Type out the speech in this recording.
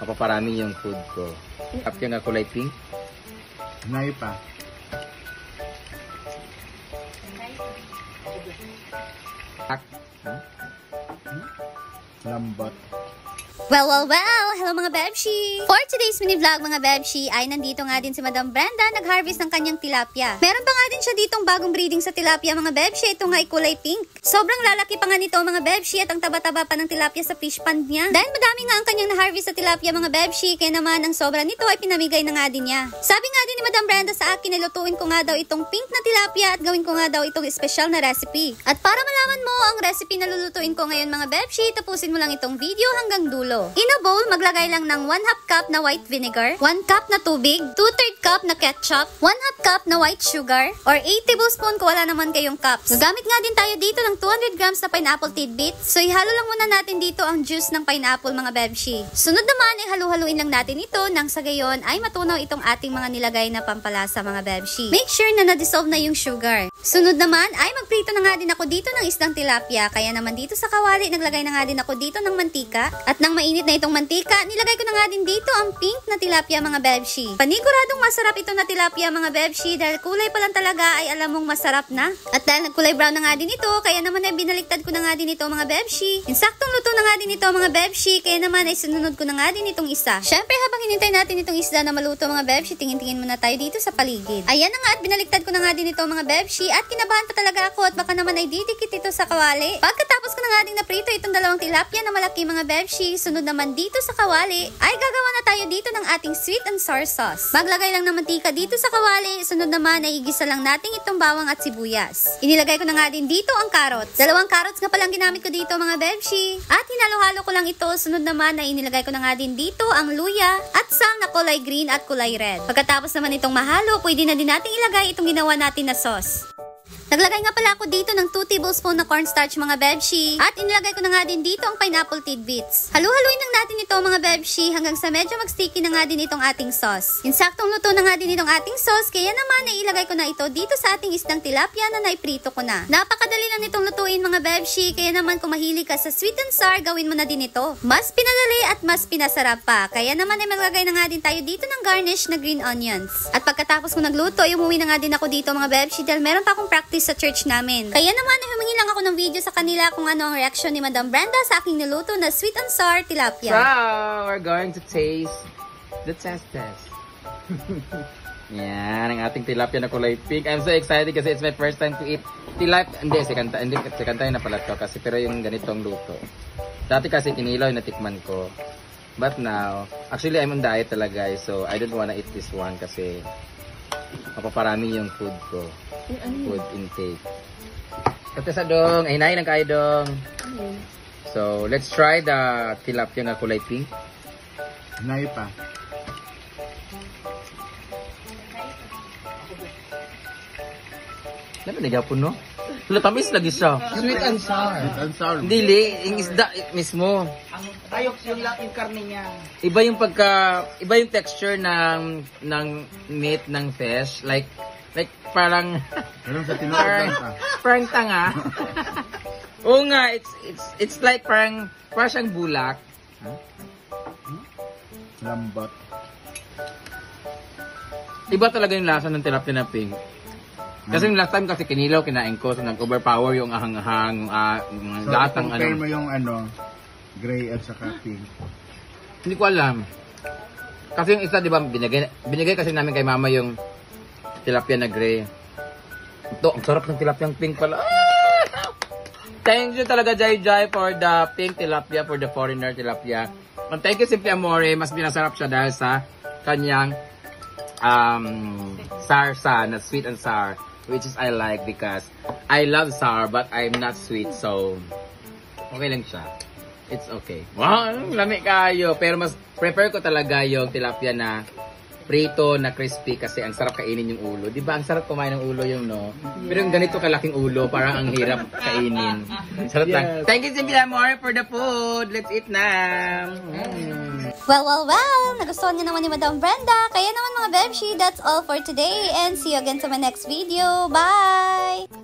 mapaparami yung food ko. At yung kulay pink. Nay pa. Lambot. Well! Hello mga Bebshi! For today's mini vlog mga Bebshi ay nandito nga din si Madam Brenda nag-harvest ng kanyang tilapia. Meron pa nga din siya ditong bagong breeding sa tilapia mga Bebshi. Ito nga ay kulay pink. Sobrang lalaki pa nga nito mga Bebshi at ang taba-taba pa ng tilapia sa fish pond niya. Dahil madami nga ang kanyang na-harvest sa tilapia mga Bebshi, kaya naman ang sobra nito ay pinamigay na nga din niya. Sabi nga din ni Madam Brenda sa akin, nilutuin ko nga daw itong pink na tilapia at gawin ko nga daw itong special na recipe. At para malaman mo ang recipe na lulutuin ko ngayon mga Bebshi, tapusin mo lang itong video hanggang dulo. In a bowl, maglagay lang ng 1/2 cup na white vinegar, 1 cup na tubig, 2/3 cup na ketchup, 1/2 cup na white sugar, or 8 tablespoon kung wala naman kayong cups. Gagamit nga din tayo dito ng 200 grams na pineapple tidbits. So ihalo lang muna natin dito ang juice ng pineapple mga Bebshi. Sunod naman ay halu-haluin lang natin ito nang sa gayon ay matunaw itong ating mga nilagay na pampalasa mga Bebshi. Make sure na na-dissolve na yung sugar. Sunod naman ay magprito na nga din ako dito ng isdang tilapia. Kaya naman dito sa kawali, naglagay na nga din ako dito ng mantika. At nang mainit na itong mantika, nilagay ko na nga din dito ang pink na tilapia mga Bebshi. Paniguradong masarap ito na tilapia mga Bebshi dahil kulay pa lang talaga ay alam mong masarap na. At dahil nagkulay brown na nga din ito, kaya naman ay binaliktad ko na nga din ito mga Bebshi. Insaktong luto na nga din ito mga Bebshi, kaya naman ay sinunod ko na nga din itong isa. Syempre habang hinintay natin itong isda na maluto mga Bebshi, tingin-tingin muna tayo dito sa paligid. Ayan na nga at binaliktad ko na nga din ito mga Bebshi at kinabahan pa talaga ako at baka naman ay didikit ito sa kawali. Pagkatapos ko na nga din naprito itong dalawang tilapia na malaki mga Bebshi, sunod naman dito sa kawali ay gagawa na tayo dito ng ating sweet and sour sauce. Maglagay lang ng mantika dito sa kawali, sunod naman ay igisa lang natin itong bawang at sibuyas. Inilagay ko na nga din dito ang carrots. 2 carrots nga palang ginamit ko dito mga Bebshi. At hinalo-halo ko lang ito, sunod naman ay inilagay ko na nga din dito ang luya at sam na kulay green at kulay red. Pagkatapos naman itong mahalo, pwede na din natin ilagay itong ginawa natin na sauce. Naglagay nga pala ako dito ng 2 tablespoon na cornstarch mga Bebshi. At inilagay ko na nga din dito ang pineapple tidbits. Halu-haluin lang natin ito mga Bebshi hanggang sa medyo mag-sticky na nga din itong ating sauce. Insaktong luto na nga din itong ating sauce, kaya naman ay ilagay ko na ito dito sa ating isdang tilapia na naiprito ko na. Napakadali lang nitong lutuin mga Bebshi, kaya naman kung mahilig ka sa sweet and sour, gawin mo na din ito. Mas pinadali at mas pinasarap pa. Kaya naman ay maglagay na nga din tayo dito ng garnish na green onions. At pagkatapos ko nagluto, ay umuwi na nga din ako dito mga Bebshi dahil meron pa akong practice sa church namin. Kaya naman ay humingi lang ako ng video sa kanila kung ano ang reaksyon ni Madam Brenda sa aking niluto na sweet and sour tilapia. So, we're going to taste the test. Yan, ang ating tilapia na kulay pink. I'm so excited kasi it's my first time to eat tilapia. Hindi, second time na pala to kasi pero yung ganitong luto. Dati kasi kinilaw yung natikman ko. But now, actually I'm on diet talaga guys, so I don't wanna eat this one kasi mapaparami yung food ko. Food intake. Ito sa dong, ay hinahin lang kayo dong. So, let's try the tilapia na kulay pink. Nay pa. Ano ba nagyapon no? Tamis lagi siya. Sweet and sour. Sweet and sour. Hindi, yung isda mismo. Ang ayok yung laking karne niya. Iba yung texture ng meat ng fish. Like parang Meron sa tinuod ka. parang tanga. Oo nga, it's like parang siyang bulak. Lambot. Iba talaga yung lasa ng tilapia na pink. Kasi yung last time kasi kinilaw, kinain ko, so nag-overpower yung ahang-ahang, yung So, lahat ng compare mo yung gray at saka pink. Hindi ko alam. Kasi yung isa, di ba, binigay kasi namin kay mama yung tilapia na gray. Ito, ang sarap ng tilapia ng pink pala. Ah! Thank you talaga, Jai Jai, for the pink tilapia, for the foreigner tilapia. And thank you, Simply Amore. Mas pinasarap siya dahil sa kanyang sarsa, na sweet and sour. Which is I like because I love sour but I'm not sweet, so okay lang siya. It's okay. Wow, lami kayo. Pero mas prefer ko talaga yung tilapia na prito na crispy kasi ang sarap kainin yung ulo. Di ba? Ang sarap kumain ng ulo yung no? Pero yung ganito kalaking ulo, parang ang hirap kainin. Sarap lang. Thank you, Simply Amore, for the food. Let's eat na. Well! Nagustuhan niyo naman ni Madam Brenda. Kaya naman mga Bebshi, that's all for today and see you again sa my next video. Bye!